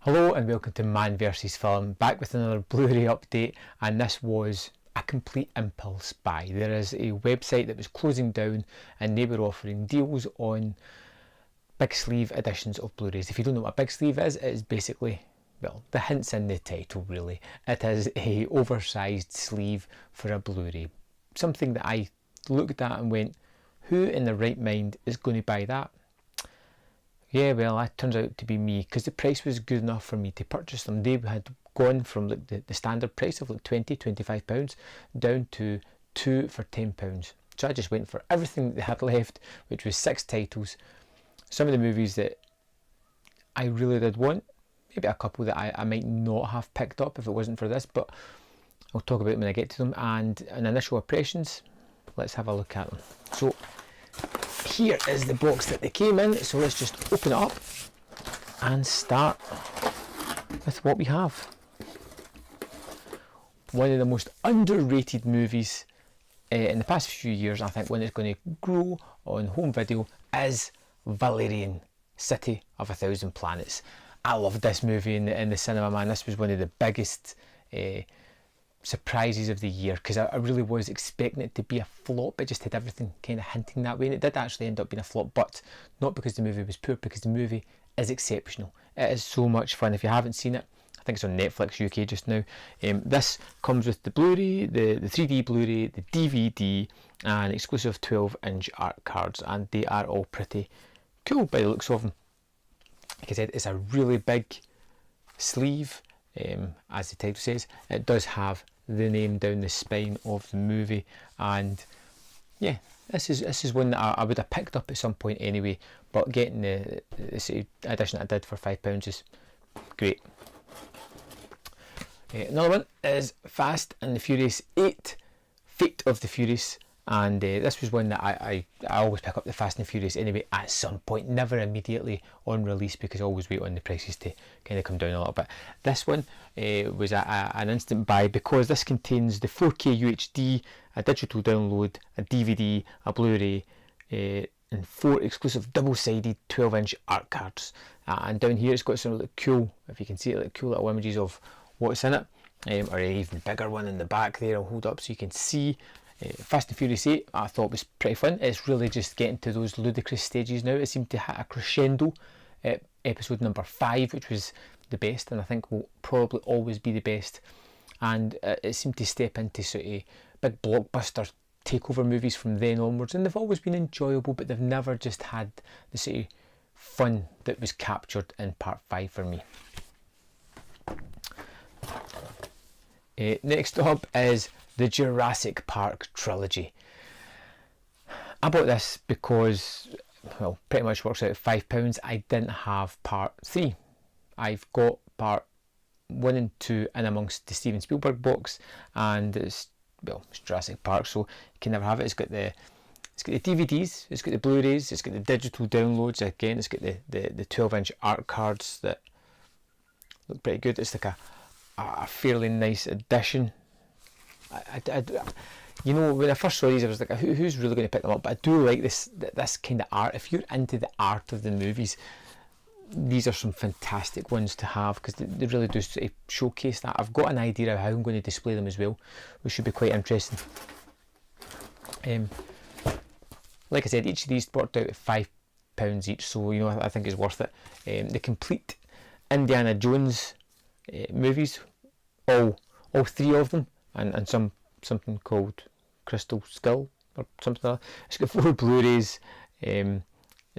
Hello and welcome to Man vs Film, back with another Blu Ray update, and this was a complete impulse buy. There is a website that was closing down and they were offering deals on big sleeve editions of Blu Rays. If you don't know what a big sleeve is, it is basically, well, the hint's in the title really. It is a oversized sleeve for a Blu Ray. Something that I looked at and went, who in their right mind is going to buy that? Yeah, well, that turns out to be me, because the price was good enough for me to purchase them. They had gone from like the standard price of like £20-25 down to 2 for £10. So I just went for everything that they had left, which was 6 titles. Some of the movies that I really did want, maybe a couple that I might not have picked up if it wasn't for this, but I'll talk about them when I get to them. And in initial impressions, let's have a look at them. So here is the box that they came in, so let's just open it up and start with what we have. One of the most underrated movies in the past few years, I think one that's going to grow on home video, is Valerian, City of a Thousand Planets. I loved this movie in the cinema, man. This was one of the biggest surprises of the year, because I really was expecting it to be a flop. It just had everything kind of hinting that way, and it did actually end up being a flop, but not because the movie was poor, because the movie is exceptional. It is so much fun. If you haven't seen it, I think it's on Netflix UK just now. This comes with the Blu-ray, the 3D Blu-ray, the DVD, and exclusive 12-inch art cards, and they are all pretty cool by the looks of them. Like I said, it's a really big sleeve. As the title says, it does have the name down the spine of the movie, and yeah, this is one that I would have picked up at some point anyway, but getting the edition I did for £5 is great. Another one is Fast and the Furious 8, Fate of the Furious, and this was one that I always pick up the Fast and the Furious anyway at some point, never immediately on release, because I always wait on the prices to kind of come down a little bit. This one was an instant buy, because this contains the 4K UHD, a digital download, a DVD, a Blu-ray, and 4 exclusive double-sided 12-inch art cards. And down here it's got some really cool, if you can see it, like cool little images of what's in it, or an even bigger one in the back there. I'll hold up so you can see. Fast and Furious 8 I thought was pretty fun. It's really just getting to those ludicrous stages now. It seemed to hit a crescendo at episode number 5, which was the best, and I think will probably always be the best. And it seemed to step into sort of big blockbuster takeover movies from then onwards, and they've always been enjoyable, but they've never just had the sort of fun that was captured in part 5 for me. Next up is the Jurassic Park Trilogy. I bought this because, well, pretty much works out at £5. I didn't have part 3. I've got part 1 and 2 in amongst the Steven Spielberg box, and it's Jurassic Park, so you can never have it. It's got the DVDs, it's got the Blu-rays, it's got the digital downloads. Again, it's got the 12-inch art cards that look pretty good. It's like a fairly nice addition. You know, when I first saw these, I was like, who's really going to pick them up? But I do like this kind of art. If you're into the art of the movies, these are some fantastic ones to have, because they really do sort of showcase that. I've got an idea of how I'm going to display them as well, which should be quite interesting. Like I said, each of these worked out at £5 each, so you know, I think it's worth it. The complete Indiana Jones movies, all 3 of them, and something called Crystal Skull or something like that. It's got 4 Blu-rays,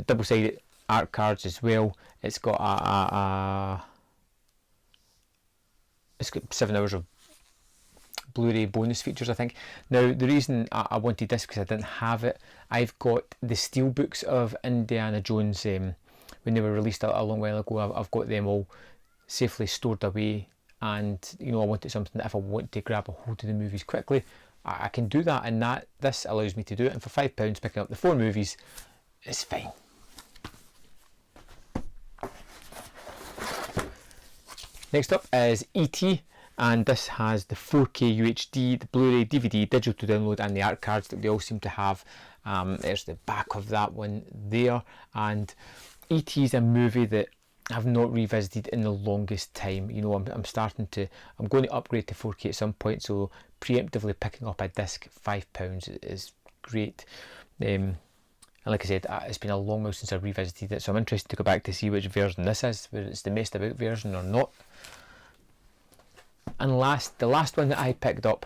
double-sided art cards as well. It's got it's got 7 hours of Blu-ray bonus features, I think. Now, the reason I wanted this, because I didn't have it. I've got the steelbooks of Indiana Jones when they were released a long while ago. I've got them all safely stored away, and you know, I wanted something that if I want to grab a hold of the movies quickly, I can do that, and this allows me to do it. And for £5 picking up the 4 movies is fine. Next up is E.T., and this has the 4K UHD, the Blu-ray, DVD, digital download, and the art cards that they all seem to have. There's the back of that one there, and E.T. is a movie that I've not revisited in the longest time. You know, I'm going to upgrade to 4K at some point, so preemptively picking up a disc £5 is great. And like I said, it's been a long while since I revisited it, so I'm interested to go back to see which version this is, whether it's the messed about version or not. And the last one that I picked up,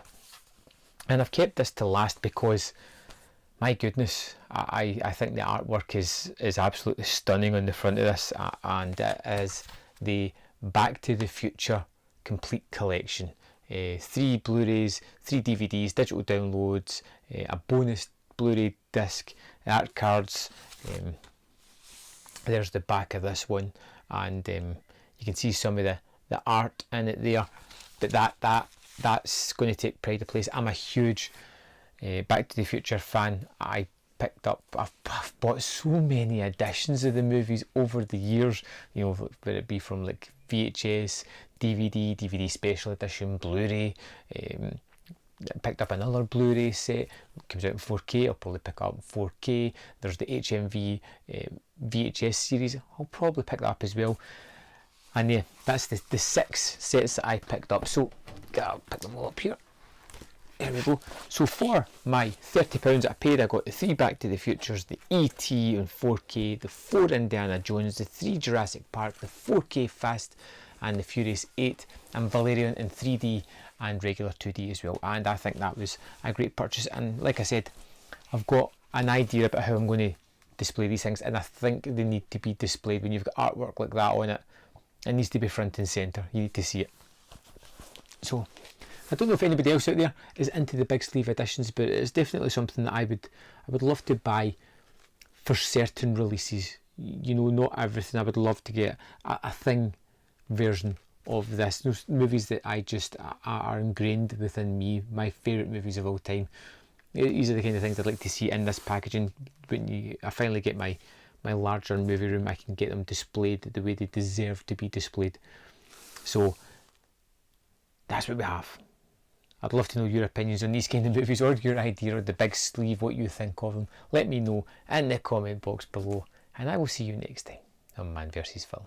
and I've kept this to last because, my goodness, I think the artwork is absolutely stunning on the front of this, and it is the Back to the Future complete collection. 3 Blu-rays, 3 DVDs, digital downloads, a bonus Blu-ray disc, art cards. There's the back of this one, and you can see some of the art in it there. But that's going to take pride of place. I'm a huge Back to the Future fan. I've bought so many editions of the movies over the years, you know, whether it be from like VHS, DVD special edition, Blu-ray. Picked up another Blu-ray set, comes out in 4K, I'll probably pick up 4K. There's the HMV VHS series, I'll probably pick that up as well. And yeah, that's the 6 sets that I picked up, so I'll pick them all up here. There we go. So for my £30 that I paid, I got the 3 Back to the Futures, the E.T. in 4K, the 4 Indiana Jones, the 3 Jurassic Park, the 4K Fast and the Furious 8, and Valerian in 3D and regular 2D as well. And I think that was a great purchase. And like I said, I've got an idea about how I'm going to display these things, and I think they need to be displayed. When you've got artwork like that on it, it needs to be front and centre. You need to see it. So I don't know if anybody else out there is into the big sleeve editions, but it's definitely something that I would love to buy for certain releases. You know, not everything. I would love to get a thing version of this. Those movies that I just are ingrained within me, my favourite movies of all time. These are the kind of things I'd like to see in this packaging. When I finally get my larger movie room, I can get them displayed the way they deserve to be displayed. So that's what we have. I'd love to know your opinions on these kind of movies, or your idea of the big sleeve, what you think of them. Let me know in the comment box below, and I will see you next time on Man vs Film.